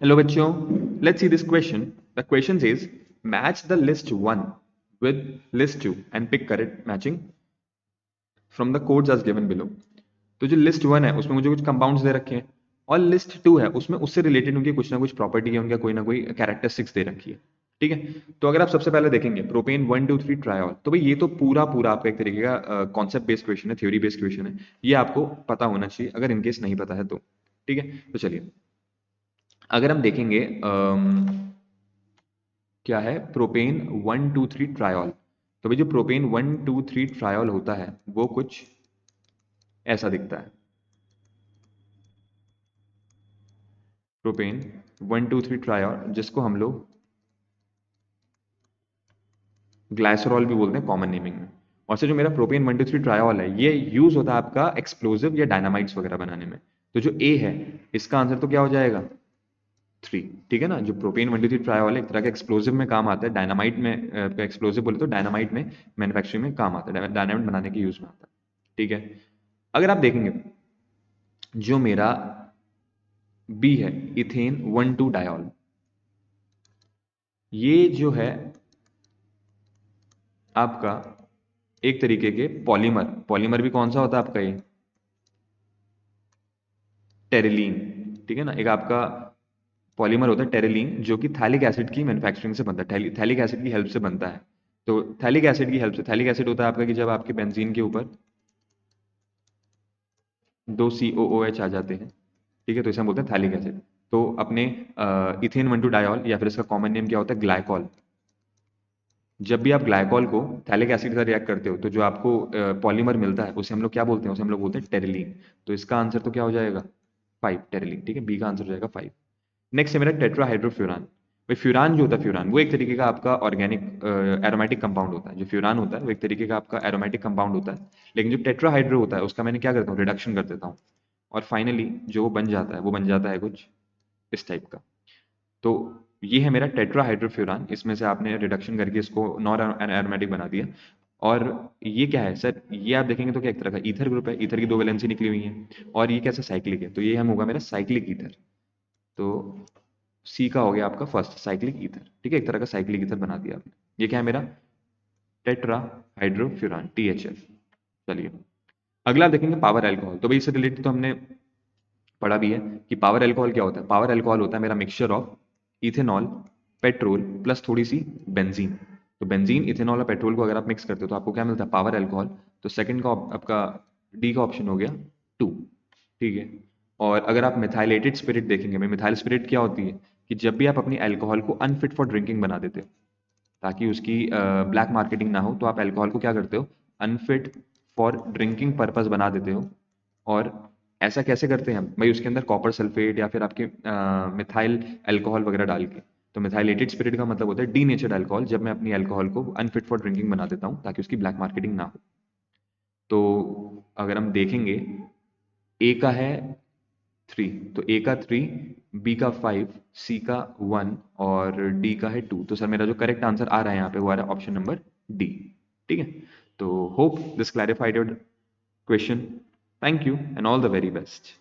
Hello बच्चों, let's see this question. The question says match the list 1 with list 2 and pick correct matching from the codes as given below. तो जो list 1 है उसमें मुझे कुछ compounds दे रखे हैं और लिस्ट 2 है उसमें उससे रिलेटेड उनकी कुछ ना कुछ प्रॉपर्टी है, उनका कोई ना कोई कैरेक्टरिस्टिक्स दे रखी है। ठीक है, तो अगर आप सबसे पहले देखेंगे प्रोपेन 1 2 3 ट्रायोल, तो भाई ये तो पूरा पूरा आपका एक तरीके का कॉन्सेप्ट बेस्ड क्वेश्चन है, थ्योरी बेस्ड क्वेश्चन है। ये आपको पता होना चाहिए अगर इनकेस नहीं पता है तो। ठीक है, तो चलिए अगर हम देखेंगे क्या है प्रोपेन 1 2 3 ट्रायोल। तो भाई जो प्रोपेन 1 2 3 ट्रायोल होता है वो कुछ ऐसा दिखता है। प्रोपेन 1 2 3 ट्रायोल जिसको हम लोग ग्लाइसरॉल भी बोलते हैं कॉमन नेमिंग में। और से जो मेरा प्रोपेन 1 2 3 ट्रायोल है ये यूज होता है आपका एक्सप्लोजिव या डायनामाइट्स वगैरह बनाने में। तो जो ए है इसका आंसर तो क्या हो जाएगा 3। ठीक है ना, जो प्रोपेन 1 2 3 ट्रायोल है एक तरह के एक्सप्लोजिव में काम आता है, डायनामाइट में एक्सप्लोजिव बोले तो डायनामाइट में मैन्युफैक्चरिंग में काम आता है, डायनामाइट बनाने के यूज में आता है। ठीक है, अगर आप देखेंगे जो मेरा बी है इथेन 1 2 डायोल, ये जो है आपका एक तरीके के पॉलीमर, पॉलीमर भी कौन सा होता है आपका ये टेरिलीन। ठीक है ना, एक आपका पॉलीमर होता है टेरिलीन जो कि थैलिक एसिड की मैन्युफैक्चरिंग से बनता है, थैलिक एसिड की हेल्प से बनता है। तो थैलिक एसिड की हेल्प से, थैलिक एसिड होता है आपका कि जब आपके बेंजीन के ऊपर 2 COOH आ जाते हैं, ठीक है, तो इसे हम बोलते हैं थैलिक एसिड। तो अपने इथेन 1 2 डायोल या फिर इसका कॉमन नेम क्या होता है ग्लाइकॉल। जब भी आप ग्लाइकॉल को थैलिक एसिड के साथ रिएक्ट करते हो तो जो आपको पॉलीमर मिलता है उसे हम लोग क्या बोलते हैं, उसे हम लोग बोलते हैं टेरिलीन। तो इसका आंसर तो क्या हो जाएगा 5 टेरिलीन। ठीक है, बी का आंसर हो जाएगा 5। नेक्स्ट है मेरा टेट्राहाइड्रोफ्यूरान। भाई फ्यूरान जो होता है, फ्यूरान वो एक तरीके का आपका ऑर्गेनिक एरोमेटिक कंपाउंड होता है। जो फ्यूरान होता है वो एक तरीके का आपका एरोमेटिक कंपाउंड होता है, लेकिन जो टेट्राहाइड्रो होता है उसका मैंने क्या करता हूँ रिडक्शन कर देता हूँ और फाइनली जो वो बन जाता है वो बन जाता है कुछ इस टाइप का। तो ये है मेरा टेट्राहाइड्रोफ्यूरान, इसमें से आपने रिडक्शन करके इसको नॉन एरोमेटिक बना दिया। और ये क्या है सर, ये आप देखेंगे तो क्या एक तरह का ईथर ग्रुप है, ईथर की 2 वैलेंसी निकली हुई है और ये कैसा साइक्लिक है, तो ये हम होगा मेरा साइक्लिक ईथर। तो सी का हो गया आपका फर्स्ट साइक्लिक ईथर। ठीक है, एक तरह का साइक्लिक ईथर बना दिया आपने। ये क्या है मेरा टेट्रा हाइड्रोफ्यूरान THF। चलिए अगला आप देखेंगे पावर अल्कोहल। तो भाई इससे रिलेटेड तो हमने पढ़ा भी है कि पावर अल्कोहल क्या होता है। पावर अल्कोहल होता है मेरा mixture of ethanol, petrol plus थोड़ी सी बेंजीन। तो बेंजीन, इथेनॉल और पेट्रोल को अगर आप मिक्स करते हो तो आपको क्या मिलता है पावर अल्कोहल। तो सेकंड का आपका डी का ऑप्शन हो गया 2। ठीक है, और अगर आप मिथाइलेटेड स्पिरिट देखेंगे, मैं मिथाइल स्पिरिट क्या होती है कि जब भी आप अपनी अल्कोहल को अनफिट फॉर ड्रिंकिंग बना देते हो ताकि उसकी ब्लैक मार्केटिंग ना हो, तो आप अल्कोहल को क्या करते हो अनफिट फॉर ड्रिंकिंग पर्पस बना देते हो। और ऐसा कैसे करते हैं हम भाई, उसके अंदर कॉपर सल्फेट या फिर आपके मिथाइल अल्कोहल वगैरह डाल के। तो मिथाइलेटेड स्पिरिट का मतलब होता है डीनेचर्ड अल्कोहल, जब मैं अपनी अल्कोहल को अनफिट फॉर ड्रिंकिंग बना देता हूँ ताकि उसकी ब्लैक मार्केटिंग ना हो। तो अगर हम देखेंगे ए का है 3, तो ए का 3, बी का 5, सी का 1 और डी का है 2। तो सर मेरा जो करेक्ट आंसर आ रहा है यहाँ पे वो आ रहा है ऑप्शन नंबर डी। ठीक है, तो hope this clarified your question. Thank you and all the very best.